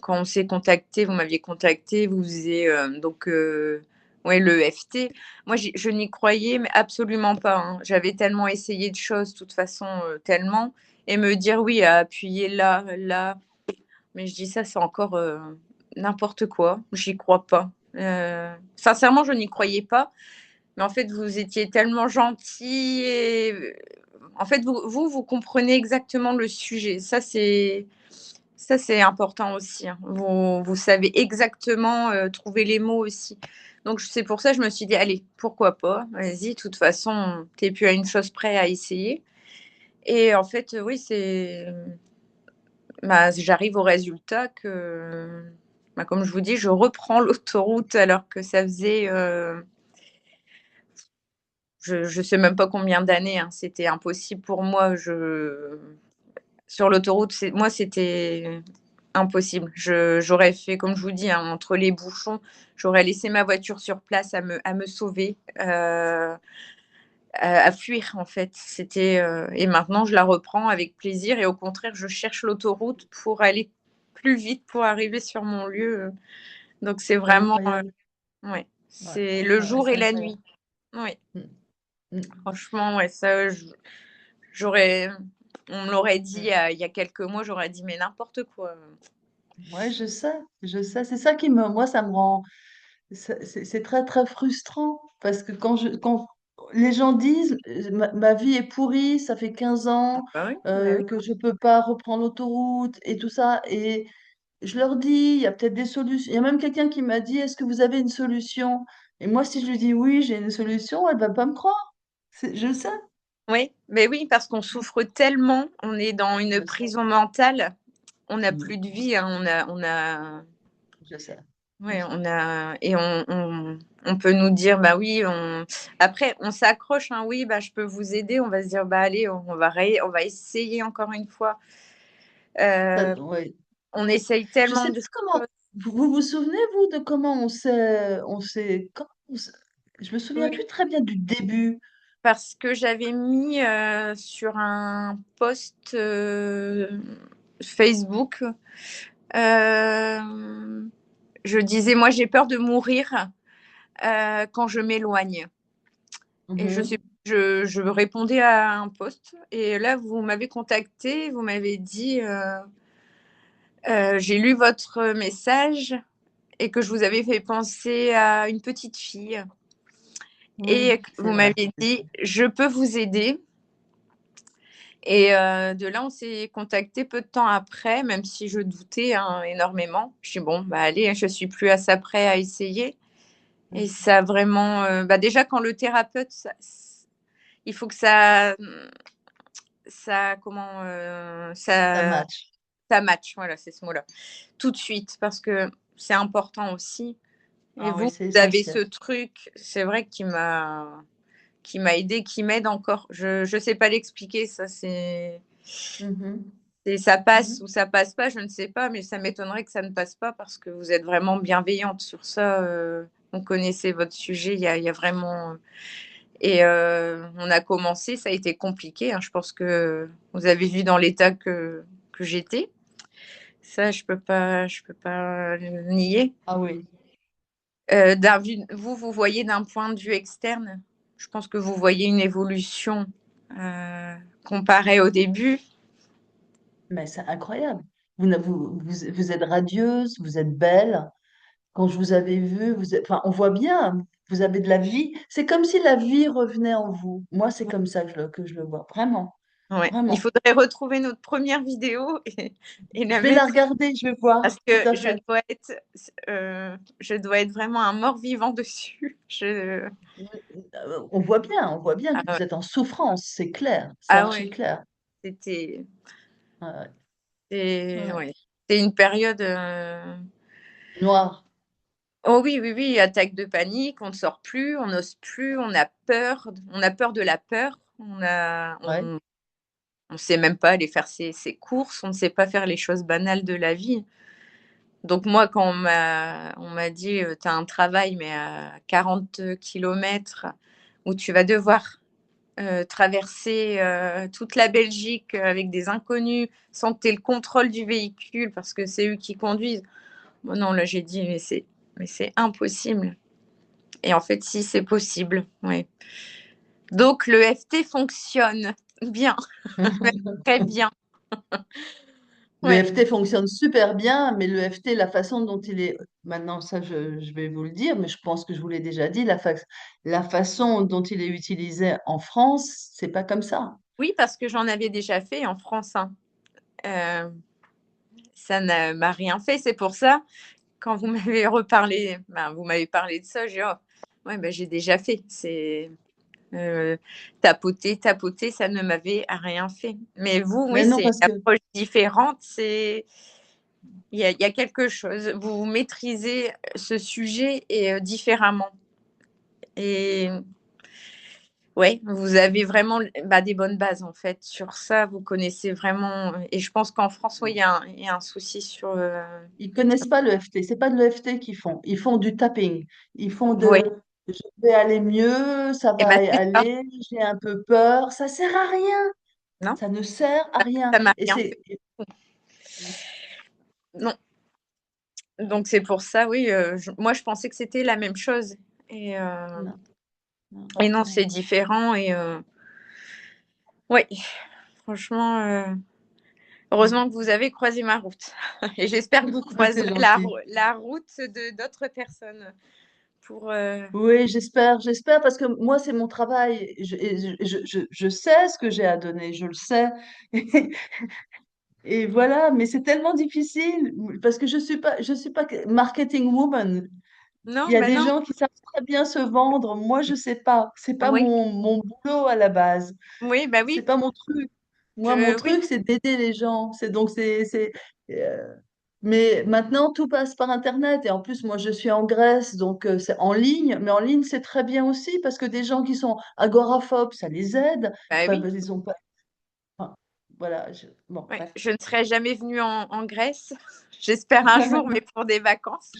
quand on s'est contacté, vous m'aviez contacté, vous faisiez donc ouais, le EFT. Moi, je n'y croyais mais absolument pas. Hein. J'avais tellement essayé de choses, de toute façon, tellement, et me dire oui, à appuyer là, là. Mais je dis ça, c'est encore n'importe quoi. J'y crois pas. Sincèrement, je n'y croyais pas. Mais en fait, vous étiez tellement gentil et en fait, vous comprenez exactement le sujet. Ça, c'est important aussi. Hein. Vous savez exactement trouver les mots aussi. Donc, c'est pour ça que je me suis dit, allez, pourquoi pas, vas-y, de toute façon, t'es plus à une chose près à essayer. Et en fait, oui, bah, j'arrive au résultat que, bah, comme je vous dis, je reprends l'autoroute alors que ça faisait, je sais même pas combien d'années, hein, c'était impossible pour moi. Sur l'autoroute, moi, c'était impossible. J'aurais fait, comme je vous dis, hein, entre les bouchons, j'aurais laissé ma voiture sur place à me sauver, à fuir en fait. Et maintenant, je la reprends avec plaisir et au contraire, je cherche l'autoroute pour aller plus vite pour arriver sur mon lieu. Donc c'est C'est vraiment, incroyable. ouais, Ouais, c'est le ouais, ouais, jour c'est et la incroyable. nuit. Oui, Mm, mm, franchement, ouais, ça, j'aurais, on me l'aurait dit mm. il y a quelques mois, j'aurais dit mais n'importe quoi. Ouais, je sais, je sais. C'est ça qui me, moi, ça me rend, c'est très, très frustrant parce que quand les gens disent ma vie est pourrie, ça fait 15 ans Bah oui, bah oui. que je peux pas reprendre l'autoroute et tout ça, et je leur dis, il y a peut-être des solutions. Il y a même quelqu'un qui m'a dit, est-ce que vous avez une solution? Et moi, si je lui dis oui, j'ai une solution, elle va pas me croire. Je sais, Oui, mais oui, parce qu'on souffre tellement, on est dans une je sais, prison mentale, on n'a mm, plus de vie, hein, je sais, je ouais, sais. et on peut nous dire, bah oui, après, on s'accroche, hein, oui, bah je peux vous aider, on va se dire, bah allez, on va essayer encore une fois. Euh, Ouais. on essaye Je tellement sais de plus comment. choses. Vous vous souvenez, vous, de comment je me souviens Oui, plus très bien du début. parce que j'avais mis sur un post Facebook, euh, je disais, moi j'ai peur de mourir quand je m'éloigne. Et Mhm. je répondais à un post. Et là, vous m'avez contacté, vous m'avez dit, j'ai lu votre message et que je vous avais fait penser à une petite fille. Oui, Et c'est vous vrai. m'avez dit, je peux vous aider. Et de là, on s'est contacté peu de temps après, même si je doutais hein, énormément. Je dis, bon, bah allez, je suis plus à ça près à essayer. Et ça a vraiment, bah déjà quand le thérapeute, il faut que comment, Ça match. ça match, voilà, c'est ce mot-là, tout de suite, parce que c'est important aussi. Et Ah oui, vous, c'est vous avez ce essentiel. truc, c'est vrai, qui m'a aidé, qui m'aide encore. Je sais pas l'expliquer, ça, Mhm. ça passe Mhm. ou ça passe pas, je ne sais pas, mais ça m'étonnerait que ça ne passe pas parce que vous êtes vraiment bienveillante sur ça. On connaissait votre sujet, il y a vraiment. Et on a commencé, ça a été compliqué. Hein. Je pense que vous avez vu dans l'état que j'étais. Ça, je peux pas le nier. Ah oui. Vous voyez d'un point de vue externe, je pense que vous voyez une évolution comparée au début. Mais c'est incroyable. Vous êtes radieuse, vous êtes belle. Quand je vous avais vu, enfin, on voit bien, vous avez de la vie. C'est comme si la vie revenait en vous. Moi, c'est comme ça que je le vois. Vraiment, Ouais. Il vraiment. faudrait retrouver notre première vidéo et Je la vais la mettre regarder, je vais parce voir. Tout que à fait. je dois être vraiment un mort-vivant dessus. On voit bien Ah, que ouais. vous êtes en souffrance, c'est clair, c'est Ah archi ouais, clair. c'était Ouais, ouais. ouais. C'est une période. Noir. Oh oui, oui, oui, attaque de panique, on ne sort plus, on n'ose plus, on a peur de la peur, Ouais. on sait même pas aller faire ses courses, on ne sait pas faire les choses banales de la vie. Donc moi, quand on m'a dit, tu as un travail, mais à 40 kilomètres, où tu vas devoir traverser toute la Belgique avec des inconnus sans que tu aies le contrôle du véhicule parce que c'est eux qui conduisent. Bon, non, là, j'ai dit, mais c'est impossible. Et en fait, si, c'est possible. Ouais. Donc, le FT fonctionne bien, même très bien. Le Ouais. FT fonctionne super bien, mais le FT, la façon dont il est, maintenant ça je vais vous le dire, mais je pense que je vous l'ai déjà dit, la façon dont il est utilisé en France, c'est pas comme ça. Oui, parce que j'en avais déjà fait en France, hein. Ça ne m'a rien fait. C'est pour ça, quand vous m'avez reparlé, ben, vous m'avez parlé de ça, j'ai dit, oh, ouais, ben, j'ai déjà fait. C'est tapoter, tapoter, ça ne m'avait rien fait. Mais vous, oui, Mais non, c'est une parce que approche différente. Il y a quelque chose. Vous maîtrisez ce sujet et différemment. Et ouais, vous avez vraiment bah, des bonnes bases en fait. Sur ça, vous connaissez vraiment. Et je pense qu'en France, oui, il y a un souci sur. ils connaissent pas le FT, c'est pas de l'EFT qu'ils font, ils font du tapping, ils font Oui, je vais aller mieux, ça et va ben c'est ça, aller, j'ai un peu peur, ça sert à rien, non? ça ne sert à rien. Ça m'a Et rien c'est fait. Non. Donc c'est pour ça, oui. Moi, je pensais que c'était la même chose. Et, euh, non, non, et non, non. c'est différent. Et oui, franchement, heureusement que vous avez croisé ma route. Et j'espère que vous C'est croiserez gentil. la route de d'autres personnes pour. Oui, j'espère, parce que moi, c'est mon travail. Je sais ce que j'ai à donner, je le sais. Et voilà, mais c'est tellement difficile parce que je suis pas marketing woman. Il Non, y a ben des non. gens qui savent très bien se vendre. Moi, je sais pas. C'est pas Oui, mon boulot à la base. oui, bah C'est oui. pas mon truc. Moi, mon Oui, truc, c'est d'aider les gens. Euh, mais maintenant, tout passe par Internet. Et en plus, moi, je suis en Grèce, donc c'est en ligne. Mais en ligne, c'est très bien aussi parce que des gens qui sont agoraphobes, ça les aide. bah Enfin, oui. ils ont pas. Enfin, voilà. Bon, Ouais. bref. Je ne serai jamais venue en Grèce. J'espère un jour, mais pour des vacances.